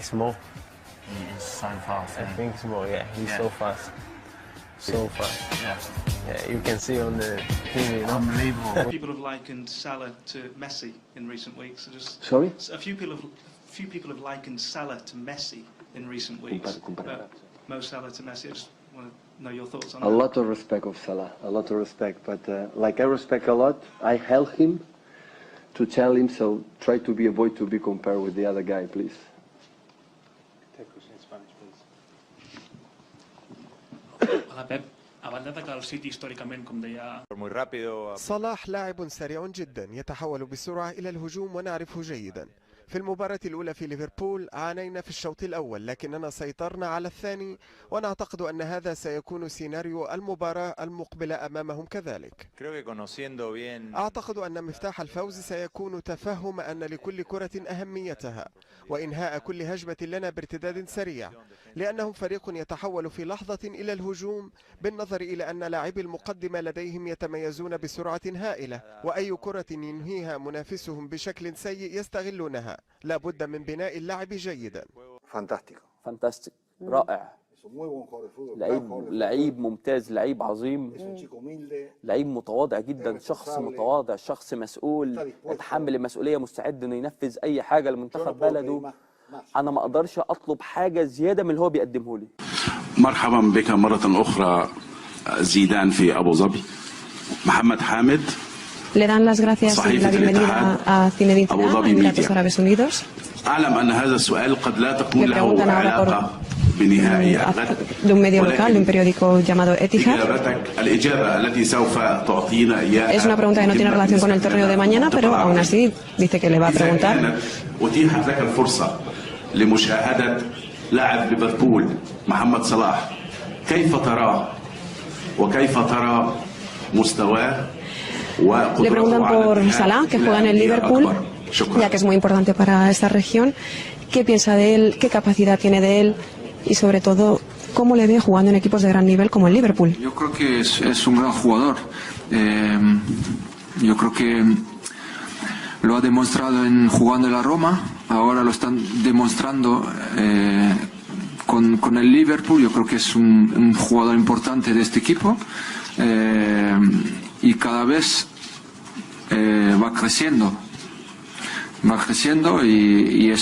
It's more. He's so fast. I think it's more. Yeah, he's so fast. So fast. Yeah, you can see on the TV, you know? Unbelievable. People have likened Salah to Messi in recent weeks. Sorry? A few people have likened Salah to Messi in recent weeks. Mo Salah to Messi. I just want to know your thoughts on that. A lot of respect of Salah, a lot of respect. But like I respect a lot, I help him to tell him, so try to avoid to be compared with the other guy, please. Take question in Spanish, please. Hola, Pep. Abans d'atacar el City històricament, com deia... صلاح لاعب سريع جدا يتحول بسرعة إلى الهجوم ونعرفه جيدا. في المباراة الأولى في ليفربول عانينا في الشوط الأول لكننا سيطرنا على الثاني ونعتقد أن هذا سيكون سيناريو المباراة المقبلة أمامهم كذلك. أعتقد أن مفتاح الفوز سيكون تفهم أن لكل كرة أهميتها وإنهاء كل هجمة لنا بارتداد سريع لأنهم فريق يتحول في لحظة إلى الهجوم بالنظر إلى أن لاعبي المقدمة لديهم يتميزون بسرعة هائلة وأي كرة ينهيها منافسهم بشكل سيء يستغلونها. لا بد من بناء اللعب جيدا. فانتاستيك رائع. لعيب ممتاز، لعيب عظيم، لعيب متواضع جدا، شخص متواضع، شخص مسؤول، يتحمل المسؤولية، مستعد انه ينفذ اي حاجة لمنتخب بلده. انا ما اقدرش اطلب حاجة زيادة من اللي هو بيقدمه لي. مرحبا بك مرة اخرى زيدان في ابو ظبي. محمد حامد. Le dan las gracias y la bienvenida a Zinedine Zidane, a Emiratos Árabes Unidos. أعلم أن هذا السؤال قد لا تكون له علاقة بنهائي الغد. De un medio local, de un periódico llamado Etihad. الإجابة التي سوف تعطينا إياها. Es una pregunta que no tiene relación con el torneo de mañana, pero aún así dice que le va a preguntar. أتيحت لك الفرصة لمشاهدة لاعب ليفربول محمد صلاح، كيف تراه وكيف ترى مستواه؟ Le preguntan por Salah, que juega en el Liverpool, ya que es muy importante para esta región. ¿Qué piensa de él? ¿Qué capacidad tiene de él? Y sobre todo, ¿cómo le ve jugando en equipos de gran nivel como el Liverpool? Yo creo que es un gran jugador. Yo creo que lo ha demostrado jugando en la Roma. Ahora lo están demostrando con el Liverpool. Yo creo que es un jugador importante de este equipo. Y cada vez va creciendo y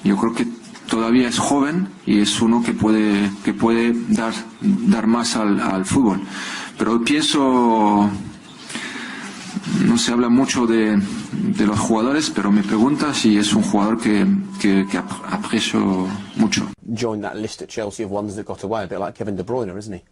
yo creo que todavía es joven y es uno que puede dar más al fútbol. Pero pienso, no se habla mucho de los jugadores, pero me pregunta si es un jugador que aprecio mucho. Join that list at Chelsea of ones that got away, a bit like Kevin De Bruyne, isn't he?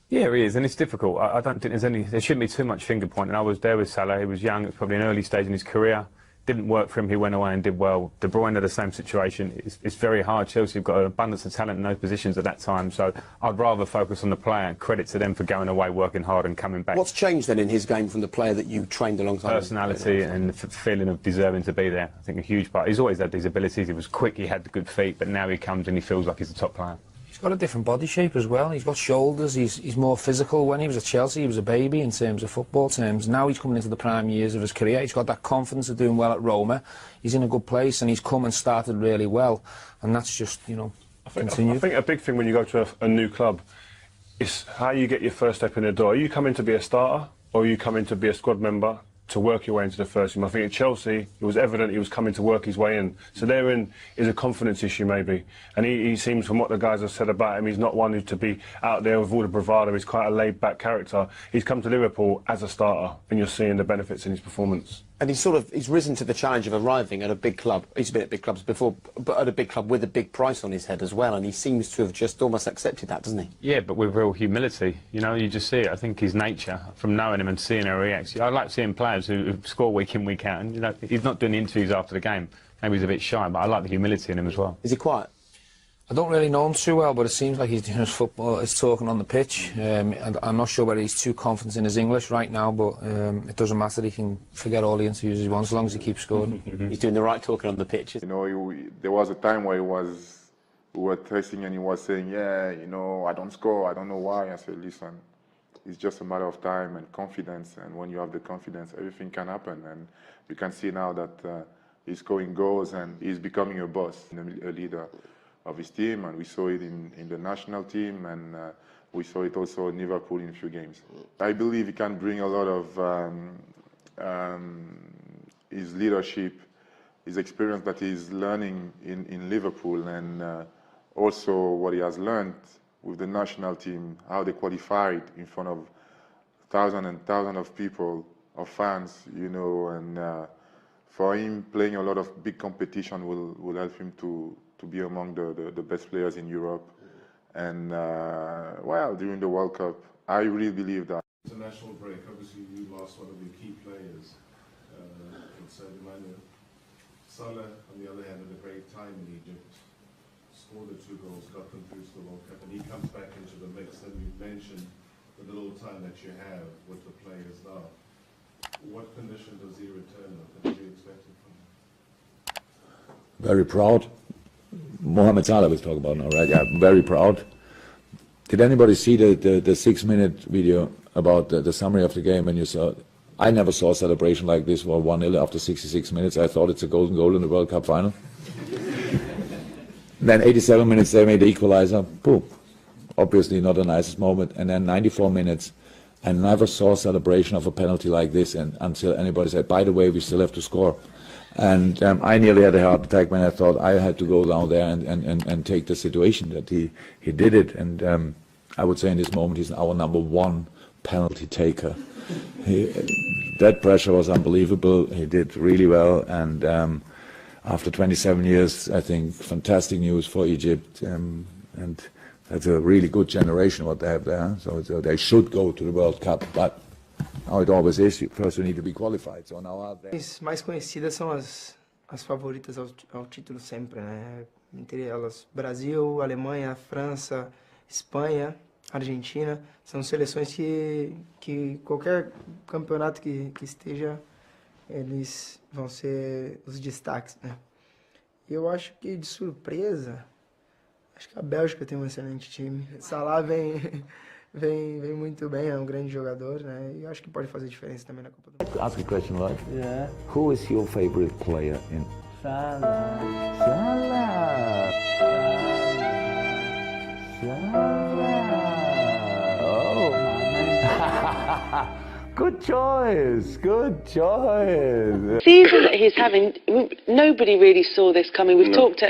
Yeah, he is, and it's difficult. I don't think there shouldn't be too much finger pointing. I was there with Salah. He was young. It was probably an early stage in his career. Didn't work for him. He went away and did well. De Bruyne had the same situation. It's very hard. Chelsea have got an abundance of talent in those positions at that time. So I'd rather focus on the player and credit to them for going away, working hard and coming back. What's changed then in his game from the player that you trained alongside? Personality and the feeling of deserving to be there. I think a huge part. He's always had these abilities. He was quick. He had the good feet. But now he comes and he feels like he's a top player. He's got a different body shape as well. He's got shoulders. He's more physical. When he was at Chelsea, he was a baby in terms of football terms. Now he's coming into the prime years of his career. He's got that confidence of doing well at Roma. He's in a good place, and he's come and started really well. And that's just, continued. I think a big thing when you go to a new club is how you get your first step in the door. Are you coming to be a starter, or are you coming to be a squad member to work your way into the first team? I think at Chelsea, it was evident he was coming to work his way in. So therein is a confidence issue maybe. And he seems, from what the guys have said about him, he's not one who to be out there with all the bravado. He's quite a laid-back character. He's come to Liverpool as a starter, and you're seeing the benefits in his performance. And he's risen to the challenge of arriving at a big club. He's been at big clubs before, but at a big club with a big price on his head as well, and he seems to have just almost accepted that, doesn't he? Yeah, but with real humility. You just see it. I think his nature, from knowing him and seeing how he reacts. I like seeing players who score week in, week out, and he's not doing interviews after the game. Maybe he's a bit shy, but I like the humility in him as well. Is he quiet? I don't really know him too well, but it seems like he's doing his football, he's talking on the pitch. And I'm not sure whether he's too confident in his English right now, but it doesn't matter. He can forget all the interviews he wants as long as he keeps scoring. He's doing the right talking on the pitch. There was a time where we were testing and he was saying, yeah, I don't score, I don't know why. I said, listen, it's just a matter of time and confidence. And when you have the confidence, everything can happen. And you can see now that he's scoring goals and he's becoming a boss, a leader of his team, and we saw it in the national team, and we saw it also in Liverpool in a few games. I believe he can bring a lot of his leadership, his experience that he's learning in Liverpool, and also what he has learned with the national team, how they qualified in front of thousands and thousands of people, of fans, you know, and for him playing a lot of big competition will help him to be among the best players in Europe. And well, during the World Cup, I really believe that. International break, obviously you lost one of your key players, Salah, on the other hand, had a great time in Egypt, scored the 2 goals, got them through to the World Cup, and he comes back into the mix. And you've mentioned the little time that you have with the players now. What condition does he return with? What do you expect from him? Very proud. Mohamed Salah we'll talk about now, right? Yeah, very proud. Did anybody see the 6-minute video about the summary of the game when you saw? I never saw a celebration like this for 1-0 after 66 minutes. I thought it's a golden goal in the World Cup final. Then 87 minutes they made the equalizer. Boom. Obviously not the nicest moment. And then 94 minutes. I never saw a celebration of a penalty like this, and until anybody said, by the way, we still have to score. And I nearly had a heart attack when I thought I had to go down there and take the situation that he did it. And I would say in this moment he's our #1 penalty taker. That pressure was unbelievable. He did really well, and after 27 years, I think fantastic news for Egypt, and that's a really good generation what they have there. So they should go to the World Cup, but how it always is, first you need to be qualified. So now out there. As mais conhecidas são as favoritas ao título sempre, né? Entre elas Brasil, Alemanha, França, Espanha, Argentina, são seleções que qualquer campeonato que esteja, eles vão ser os destaques, né? E eu acho que de surpresa, acho que a Bélgica tem um excelente time. Salah vem muito bem, é um grande jogador, né? E eu acho que pode fazer diferença também na Copa do Mundo. Ask a question, right? Yeah. Who is your favorite player in? Salah. Salah. Oh, good choice. Good choice. The season that he's having, nobody really saw this coming. We've talked,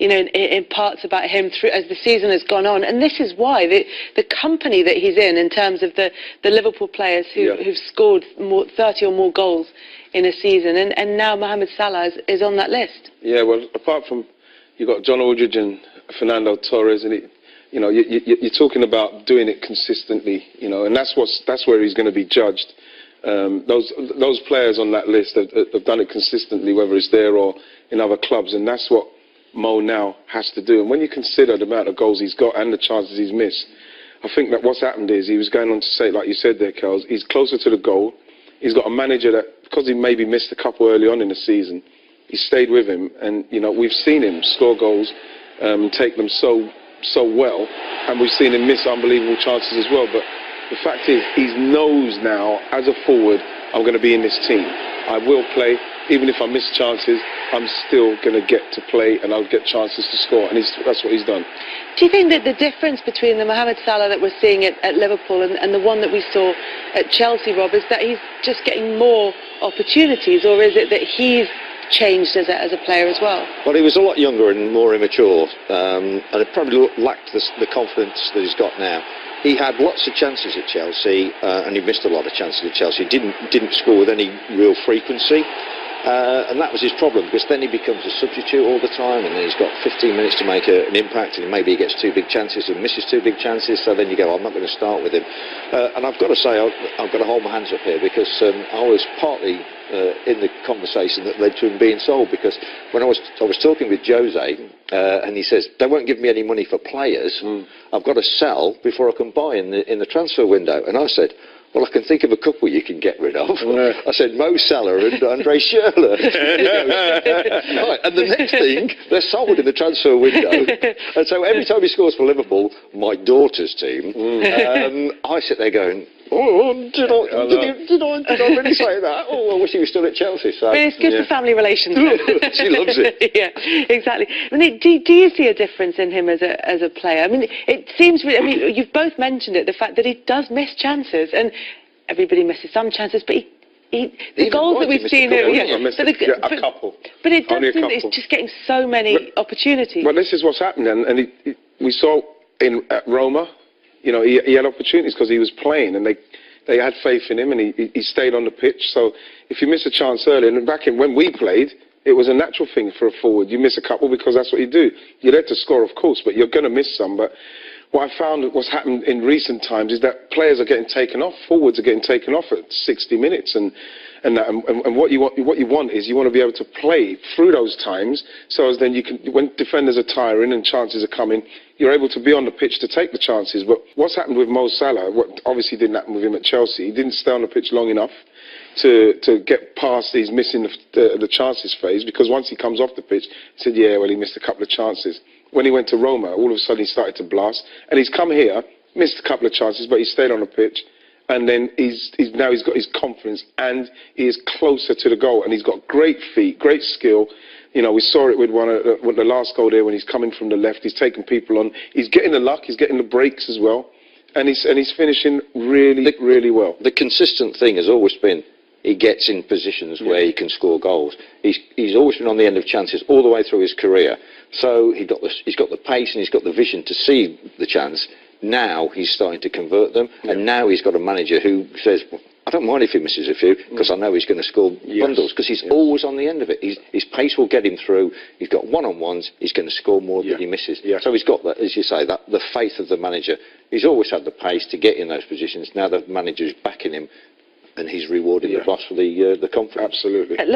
in parts about him as the season has gone on, and this is why the company that he's in terms of the Liverpool players who've scored 30 or more goals in a season, and now Mohamed Salah is on that list. Yeah, well, apart from you've got John Aldridge and Fernando Torres, and you're talking about doing it consistently, and that's where he's going to be judged. Those players on that list have done it consistently, whether it's there or in other clubs, and that's what Mo now has to do. And when you consider the amount of goals he's got and the chances he's missed, I think that what's happened is he was going on to say, like you said there, Kels, he's closer to the goal. He's got a manager that, because he maybe missed a couple early on in the season, he stayed with him, and we've seen him score goals, take them so well, and we've seen him miss unbelievable chances as well. But the fact is, he knows now, as a forward, I'm going to be in this team. I will play, even if I miss chances, I'm still going to get to play, and I'll get chances to score, and that's what he's done. Do you think that the difference between the Mohamed Salah that we're seeing at Liverpool and the one that we saw at Chelsea, Rob, is that he's just getting more opportunities, or is it that he's changed as a player as well? Well, he was a lot younger and more immature, and it probably lacked the confidence that he's got now. He had lots of chances at Chelsea, and he missed a lot of chances at Chelsea. He didn't score with any real frequency, and that was his problem, because then he becomes a substitute all the time, and then he's got 15 minutes to make an impact, and maybe he gets 2 big chances and misses 2 big chances, so then you go, I'm not going to start with him. And I've got to say, I've got to hold my hands up here, because I was partly in the conversation that led to him being sold, because when I was talking with Jose, and he says, they won't give me any money for players, I've got to sell before I can buy in the transfer window. And I said, well, I can think of a couple you can get rid of. I said, Mo Salah and Andre Schürrle. Right, and the next thing, they're sold in the transfer window. And so every time he scores for Liverpool, my daughter's team, I sit there going, did I really say that? Oh, I wish he was still at Chelsea. So, but it's good for family relations. She loves it. Yeah, exactly. I mean, do you see a difference in him as a player? I mean, it seems. I mean, you've both mentioned it, the fact that he does miss chances, and everybody misses some chances, but the goals that we've seen, a couple. But it does seem that he's just getting so many opportunities. But this is what's happened, and we saw at Roma, you know, he had opportunities because he was playing, and they had faith in him, and he stayed on the pitch. So if you miss a chance early, and back when we played, it was a natural thing for a forward. You miss a couple because that's what you do. You're there to score, of course, but you're going to miss some. But what I found what's happened in recent times is that players are getting taken off, forwards are getting taken off at 60 minutes, and what you want is you want to be able to play through those times, so as then you can, when defenders are tiring and chances are coming, you're able to be on the pitch to take the chances. But what's happened with Mo Salah, what obviously didn't happen with him at Chelsea, he didn't stay on the pitch long enough to get past these missing the chances phase, because once he comes off the pitch, he said, yeah, well, he missed a couple of chances. When he went to Roma, all of a sudden he started to blast, and he's come here, missed a couple of chances, but he stayed on the pitch, and then he's got his confidence, and he is closer to the goal, and he's got great feet, great skill. You know, we saw it with with the last goal there when he's coming from the left. He's taking people on. He's getting the luck. He's getting the breaks as well, and he's finishing really well. The consistent thing has always been he gets in positions where he can score goals. He's always been on the end of chances all the way through his career. So he's got the pace and he's got the vision to see the chance. Now he's starting to convert them, and now he's got a manager who says, well, I don't mind if he misses a few, because I know he's going to score bundles, because he's always on the end of it. His pace will get him through. He's got one-on-ones. He's going to score more than he misses. So he's got that, as you say, that the faith of the manager. He's always had the pace to get in those positions. Now the manager's backing him, and he's rewarding the boss for the confidence. Absolutely.